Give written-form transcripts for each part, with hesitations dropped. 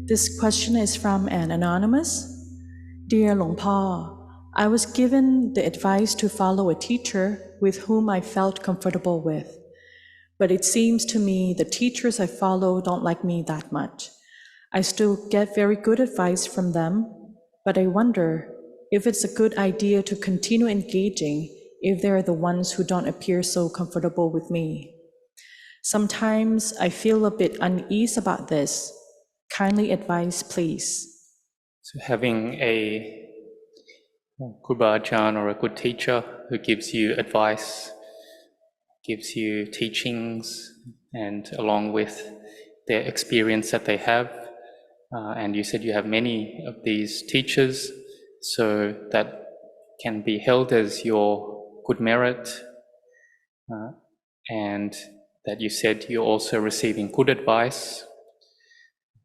This question is from an anonymous. Dear Long Pa, I was given the advice to follow a teacher with whom I felt comfortable with. But it seems to me the teachers I follow don't like me that much. I still get very good advice from them, but I wonder if it's a good idea to continue engaging if they're the ones who don't appear so comfortable with me. Sometimes I feel a bit uneasy about this. Kindly advise, please. So having a good Ajahn or a good teacher who gives you advice, gives you teachings, and along with their experience that they have, and you said you have many of these teachers, so that can be held as your good merit, and that you said you're also receiving good advice.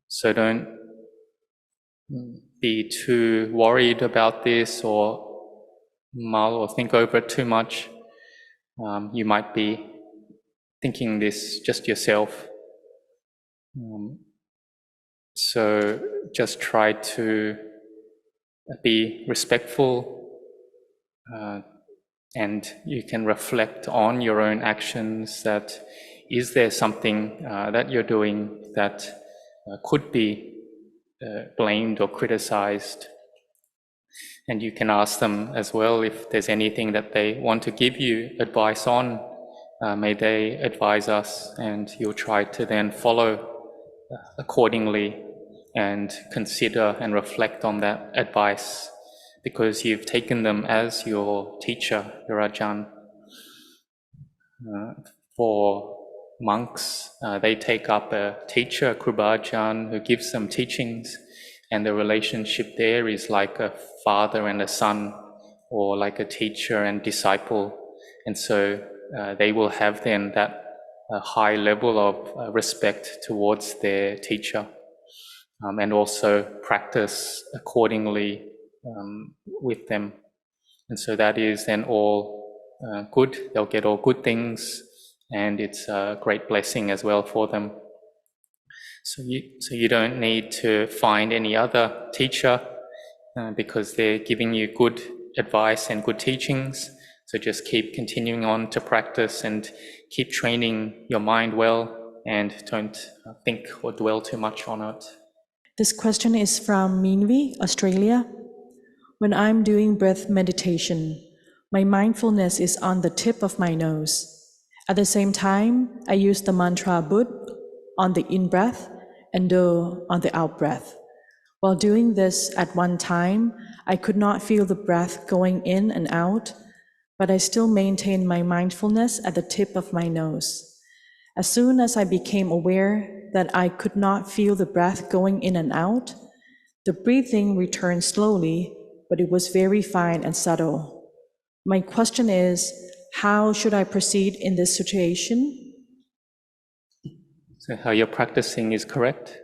So don't be too worried about this or mull or think over it too much. You might be thinking this just yourself. So just try to be respectful, and you can reflect on your own actions. That is there something that you're doing that could be blamed or criticized? And you can ask them as well if there's anything that they want to give you advice on. May they advise us, and you'll try to then follow accordingly and consider and reflect on that advice, because you've taken them as your teacher, your Ajahn. For monks, they take up a teacher, Kruba Ajahn, who gives them teachings, and the relationship there is like a father and a son, or like a teacher and disciple. And so they will have then that high level of respect towards their teacher, and also practice accordingly with them. And so that is then all good. They'll get all good things, and it's a great blessing as well for them. So you don't need to find any other teacher because they're giving you good advice and good teachings. So just keep continuing on to practice and keep training your mind well, and don't think or dwell too much on it. This question is from Minvi, Australia. When I'm doing breath meditation, my mindfulness is on the tip of my nose. At the same time, I use the mantra Bud on the in-breath and Do on the out-breath. While doing this at one time, I could not feel the breath going in and out, but I still maintained my mindfulness at the tip of my nose. As soon as I became aware that I could not feel the breath going in and out, the breathing returned slowly, but it was very fine and subtle. My question is, how should I proceed in this situation? So how you're practicing is correct,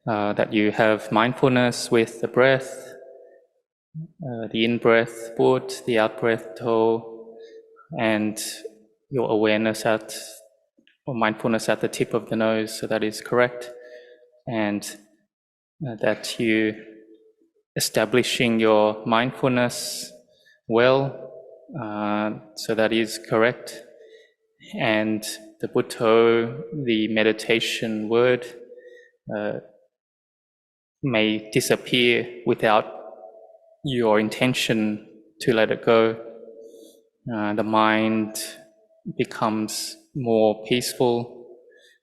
that you have mindfulness with the breath, the in-breath Bud, the out-breath To, and your awareness or mindfulness at the tip of the nose, so that is correct. And that you establishing your mindfulness well, so that is correct. And the Buddho, the meditation word, may disappear without your intention to let it go. The mind becomes more peaceful,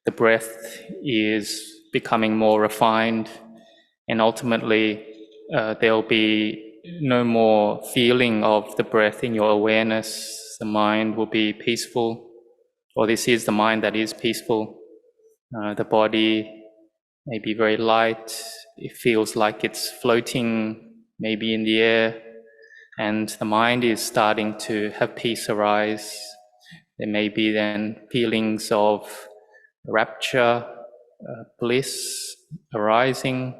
the breath is becoming more refined, and ultimately there'll be no more feeling of the breath in your awareness. The mind will be peaceful, or this is the mind that is peaceful. The body may be very light, it feels like it's floating maybe in the air, and the mind is starting to have peace arise. There may be then feelings of rapture, bliss arising,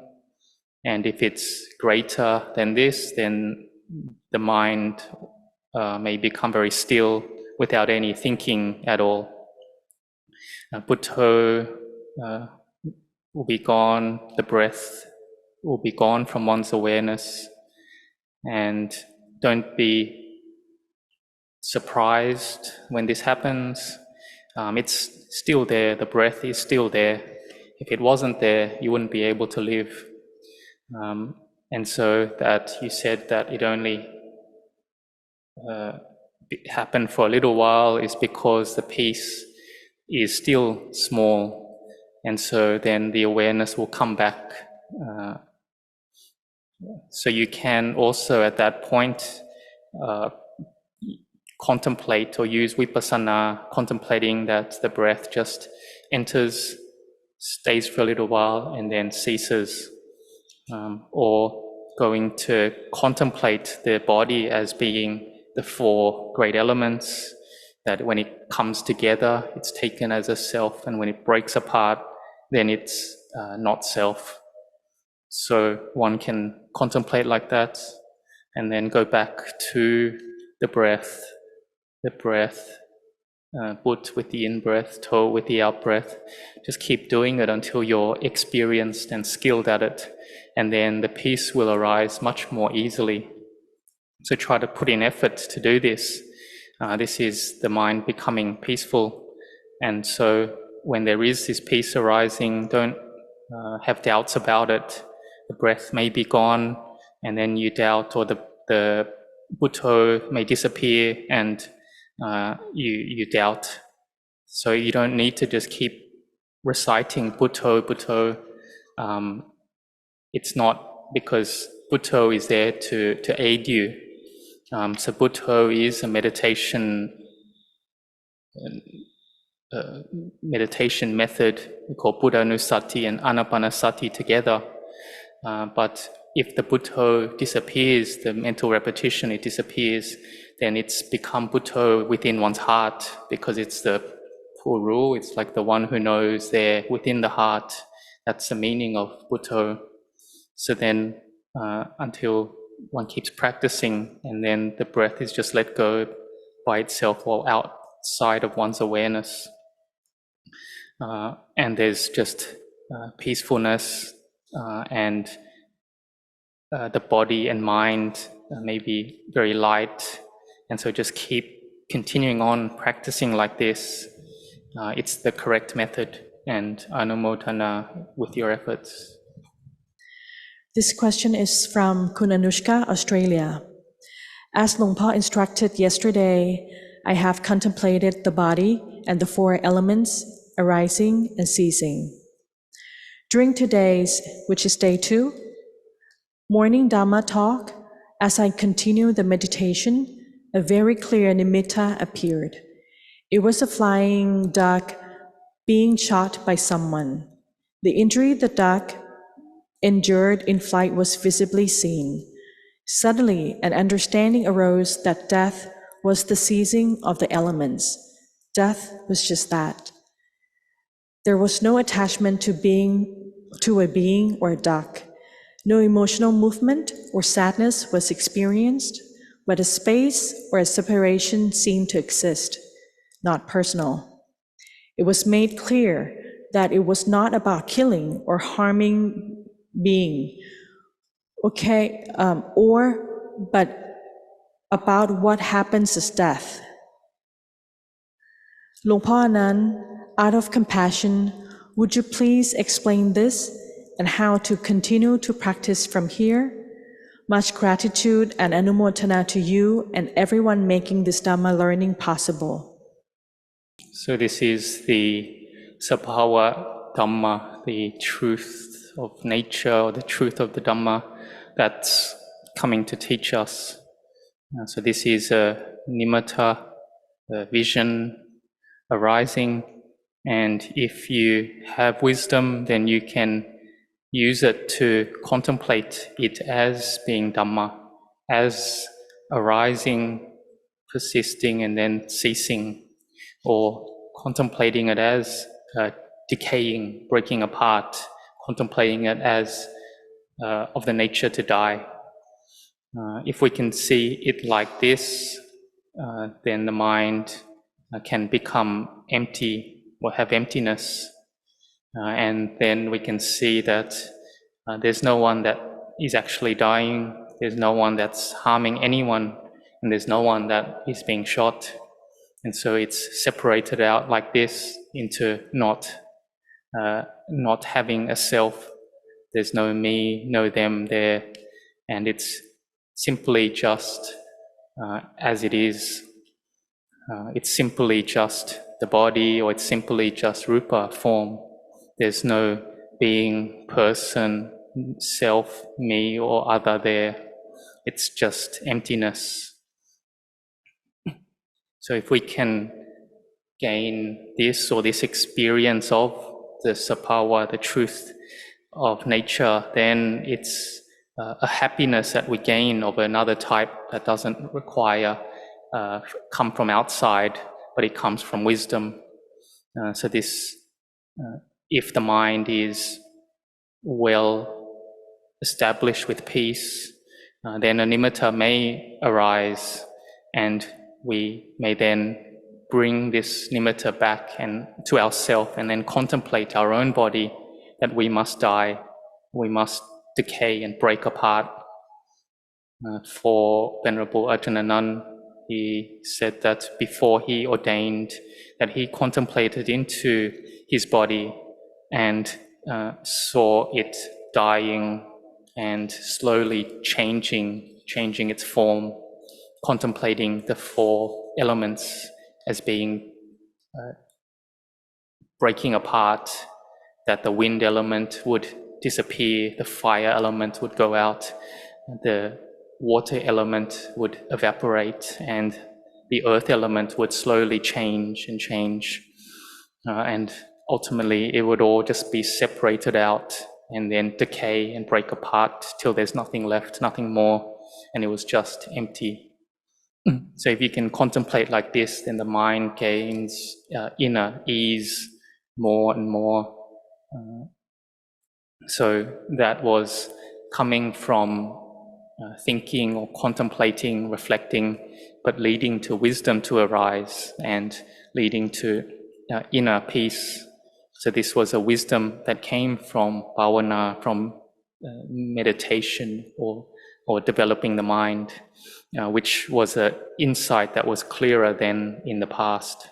and if it's greater than this, then the mind may become very still without any thinking at all. Buddho will be gone, the breath will be gone from one's awareness. And don't be surprised when this happens. It's still there, the breath is still there. If it wasn't there, you wouldn't be able to live. And so that you said that it only happened for a little while is because the peace is still small, and so then the awareness will come back. So you can also at that point contemplate or use vipassana, contemplating that the breath just enters, stays for a little while, and then ceases. Or going to contemplate the body as being the four great elements, that when it comes together, it's taken as a self, and when it breaks apart, then it's not self. So one can contemplate like that, and then go back to the breath, Put with the in-breath, toe with the out-breath. Just keep doing it until you're experienced and skilled at it, and then the peace will arise much more easily. So try to put in effort to do this. This is the mind becoming peaceful, and so when there is this peace arising, don't have doubts about it. The breath may be gone, and then you doubt, or the Buddho may disappear, and you doubt. So you don't need to just keep reciting Buddho, Buddho. It's not because Buddho is there to aid you. So Buddho is a meditation method. We call Buddhanusati and Anapanasati together. But if the Buddho disappears, the mental repetition, it disappears, then it's become Buddho within one's heart, because it's the full rule. It's like the one who knows there within the heart. That's the meaning of Buddho. So then until one keeps practicing, and then the breath is just let go by itself or outside of one's awareness. And there's just peacefulness, and the body and mind may be very light. And so just keep continuing on practicing like this. It's the correct method, and anumodana with your efforts. This question is from Kun Anushka, Australia. As Luang Por instructed yesterday, I have contemplated the body and the four elements arising and ceasing. During today's, which is day 2, morning Dhamma talk, as I continue the meditation, a very clear nimitta appeared. It was a flying duck being shot by someone. The injury the duck endured in flight was visibly seen. Suddenly, an understanding arose that death was the ceasing of the elements. Death was just that. There was no attachment to a being or a duck. No emotional movement or sadness was experienced, but a space or a separation seemed to exist, not personal. It was made clear that it was not about killing or harming being, but about what happens as death. Luang Por Anan, out of compassion, would you please explain this and how to continue to practice from here? Much gratitude and anumodana to you and everyone making this Dhamma learning possible. So this is the Sabhava Dhamma, the truth of nature, or the truth of the Dhamma that's coming to teach us. So this is a nimitta, a vision arising, and if you have wisdom, then you can use it to contemplate it as being Dhamma, as arising, persisting, and then ceasing, or contemplating it as decaying, breaking apart, contemplating it as of the nature to die. If we can see it like this, then the mind can become empty or have emptiness. And then we can see that There's no one that is actually dying, there's no one that's harming anyone, and there's no one that is being shot. And so it's separated out like this into not having a self. There's no me, no them there, and it's simply just as it is. It's simply just the body, or it's simply just rupa, form. There's no being, person, self, me, or other there. It's just emptiness. So if we can gain this, or this experience of the sappava, the truth of nature, then it's a happiness that we gain of another type that doesn't require come from outside, but it comes from wisdom. So this, if the mind is well established with peace, then a nimitta may arise, and we may then bring this nimitta back and to ourself, and then contemplate our own body, that we must die, we must decay and break apart. For Venerable Ajahn Anan, he said that before he ordained, that he contemplated into his body and saw it dying and slowly changing its form, contemplating the four elements as being breaking apart, that the wind element would disappear, the fire element would go out, the water element would evaporate, and the earth element would slowly change, and ultimately it would all just be separated out and then decay and break apart till there's nothing left, nothing more, and it was just empty. So if you can contemplate like this, then the mind gains inner ease more and more. So that was coming from thinking or contemplating, reflecting, but leading to wisdom to arise and leading to inner peace. So this was a wisdom that came from bhavana, from meditation or developing the mind, which was an insight that was clearer than in the past.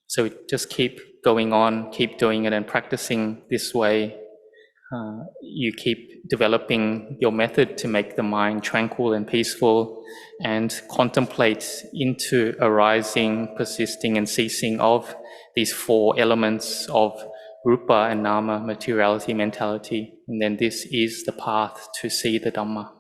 So just keep going on, keep doing it and practicing this way. You keep developing your method to make the mind tranquil and peaceful, and contemplate into arising, persisting and ceasing of these four elements of rupa and nama, materiality, mentality. And then this is the path to see the Dhamma.